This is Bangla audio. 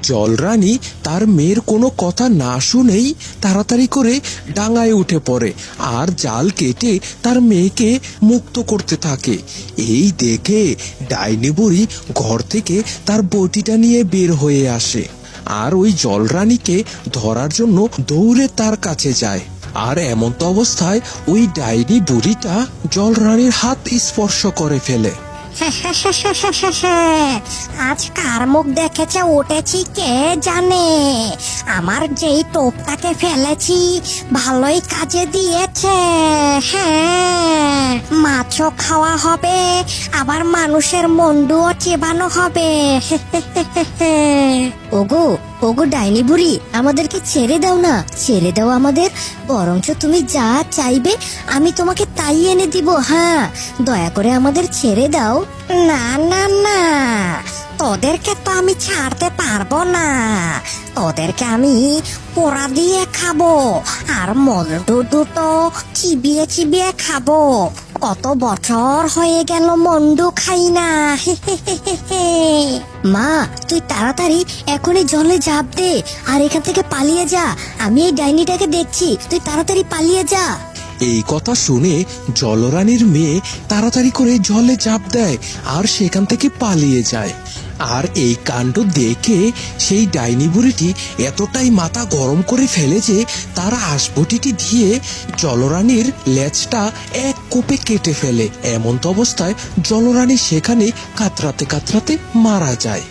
জলরানী তার মেয়ের কোনো কথা না শুনেই তাড়াতাড়ি করে ডাঙায় উঠে পড়ে আর জাল কেটে তার মেয়েকে মুক্ত করতে থাকে। এই দেখে ডাইনি বুড়ি ঘর থেকে তার বটিটা নিয়ে বের হয়ে আসে আর ওই জলরানীকে ধরার জন্য দৌড়ে তার কাছে যায়। আর এমন অবস্থায় ওই ডাইনি বুড়িটা জলরানীর হাত স্পর্শ করে ফেলে। আজ কার মুখ দেখেছে উঠেছি কে জানে। আমার যেই টোপটাকে ফেলেছি ভালোই কাজে দিয়েছে। হ্যাঁ, মাছও খাওয়া হবে, আবার মানুষের মন্ডুও চেবানো হবে। ওগো ওগো ডাইনি বুড়ি, আমাদেরকে ছেড়ে দাও না, ছেড়ে দাও আমাদের। বরঞ্চ তুমি যা চাইবে আমি তোমাকে তাই এনে দিব। হ্যাঁ, দয়া করে আমাদের ছেড়ে দাও। না না না, তোদেরকে তো আমি ছাড়তে পারবো না। তোদেরকে আমি পোড়া দিয়ে খাবো আর মন্ডু দুটো চিবিয়ে চিবিয়ে খাবো। কত বছর হয়ে গেল মন্ডু খাই না। মা, তুই তাড়াতাড়ি এখনই জলে ঝাঁপ দে আর এখান থেকে পালিয়ে যা। আমি এই ডাইনিটাকে দেখছি, তুই তাড়াতাড়ি পালিয়ে যা। এই কথা শুনে জলরানীর মেয়ে তাড়াতাড়ি করে জলে ঝাঁপ দেয় আর সেখান থেকে পালিয়ে যায়। আর এই কাণ্ড দেখে সেই ডাইনি বুড়িটি এতটাই মাথা গরম করে ফেলে যে তার হাঁসবটিটি দিয়ে জলরানীর লেজটা এক কোপে কেটে ফেলে। এমন অবস্থায় জলরানী সেখানে কাতরাতে কাতরাতে মারা যায়।